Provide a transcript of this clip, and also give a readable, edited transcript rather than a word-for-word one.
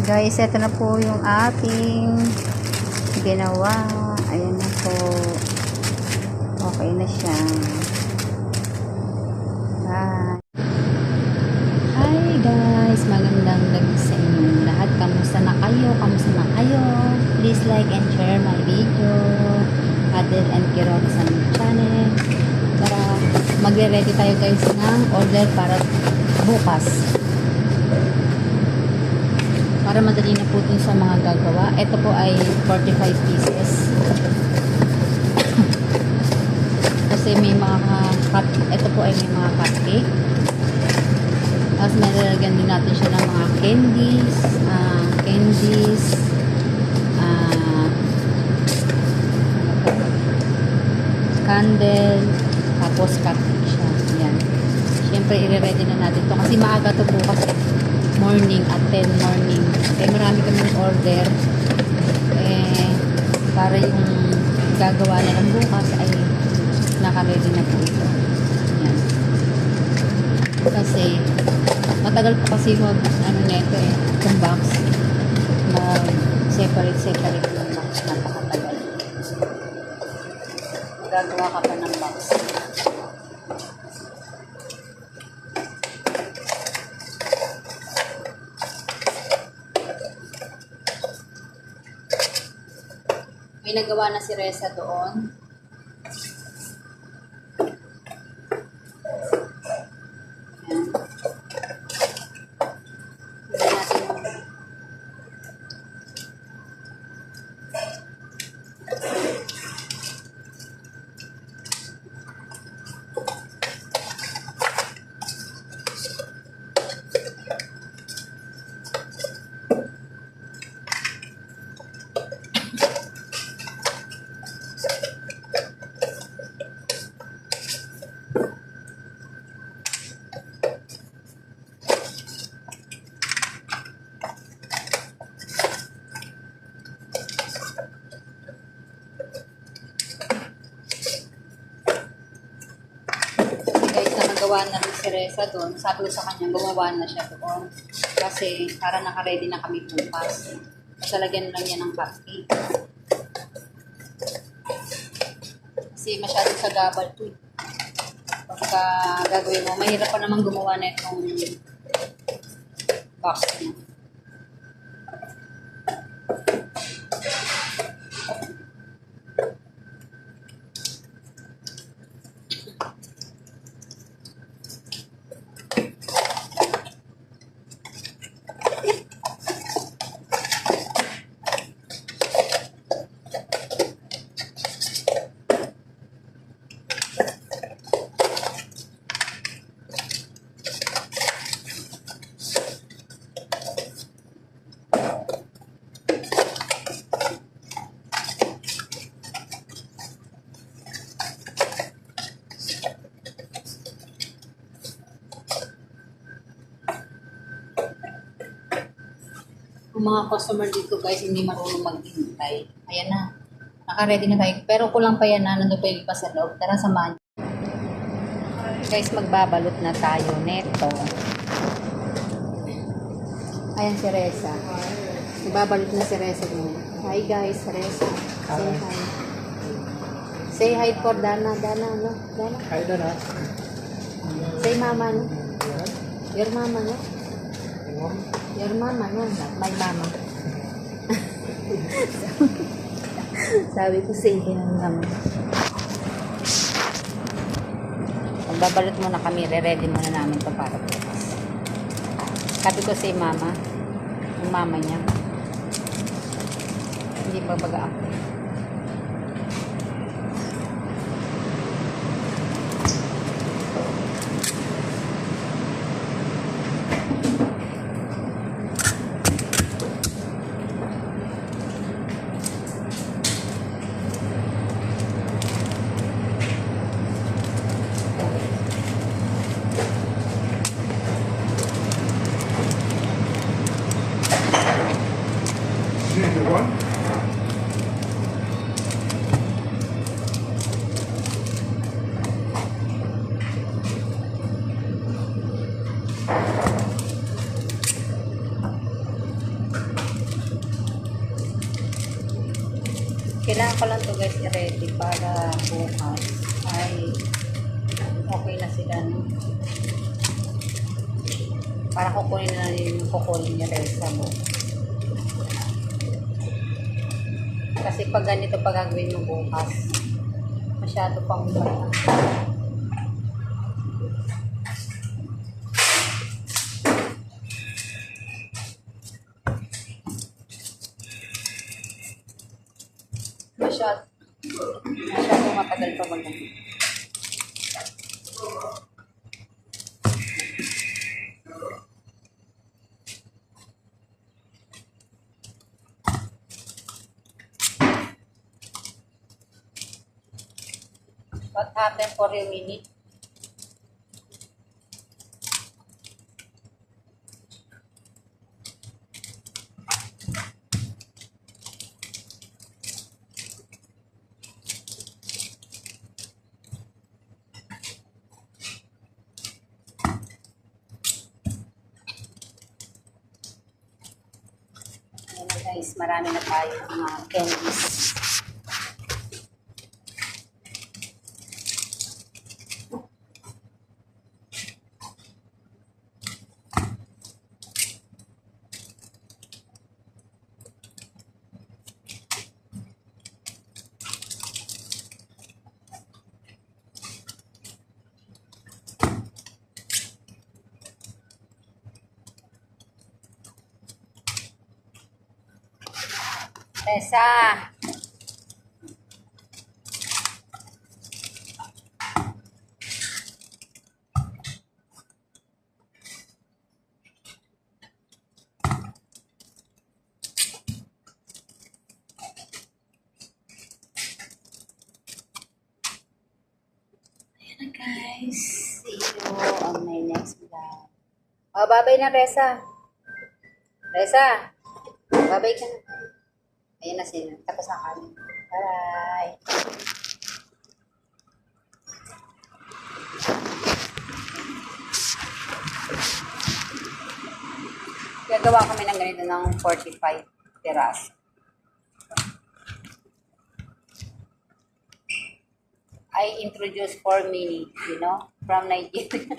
Guys, ito na po yung ating ginawa. Ayan na po. Okay na siya. Bye. Hi guys, magandang gabi sa inyong lahat. Kamusta na kayo? Kamusta na kayo? Please like and share my video. Adel and Kiroxan channel. Para magre-ready tayo guys ng order para bukas. Para madali na po dun sa mga gagawa. Ito po ay 45 pieces. Kasi may mga ito po ay may mga cupcake. Tapos malalagyan din natin siya ng mga candies, candle, tapos cupcake siya. Yan. Siyempre, i-ready na natin to kasi maaga to bukas. Morning at 10 morning. Marami kaming order. Para yung gagawa na ng bukas ay naka-ready na po ito. Yan. Kasi matagal po kasi neto itong box. Separate yung box. Napakatagal. Gagawa ka pa ng box. May nagawa na si Reza doon. Ayan. Lagyan natin yung gawa na rin si Reza doon. Sabi ko sa kanya, gumawa na siya doon. Kasi para naka-ready na kami bukas. Kasi lagyan lang yan ng cupcake. Kasi masyado sa gabal to. Pagka gagawin mo, mahirap pa naman gumawa na itong box niya. Yung mga customer dito guys, hindi marunong maghintay. Ayan na. Naka-ready na tayo. Pero kulang pa yan na. Nandun pa yung iba sa loob. Tara, samahan. Guys, magbabalot na tayo neto. Ayan si Reza. Magbabalot na si Reza dun. Hi guys, Reza. Say hi. Say hi for Dana. Dana, no? Dana? Hi, Dana. Say mama, no? Your mama, no? Your mama, no? Not my mama. Sabi ko, say hi ng mama. Magbabalot muna kami. Re-ready muna namin ito para bukas. Sabi ko, say mama. Yung mama niya. Hindi pa baga ako. Kailangan ko lang to guys i-ready para bukas ay okay na sila, no? Para kukunin na yung kukunin ni Reza mo. Kasi pag ganito pag gagawin mo bukas, masyado pang mula. Masyado matagal pa maganda. What happened for a minute? Ayan na guys, marami na tayo mga candies. Tessa! Ayan na guys. See you on my next vlog. Oh, babay na, Reza. Reza! Babay ka na. Ayan na sila. Tapos na kami. Bye! Gagawa kami ng ganito ng 45 piraso. I introduced for mini, you know, from Nigeria.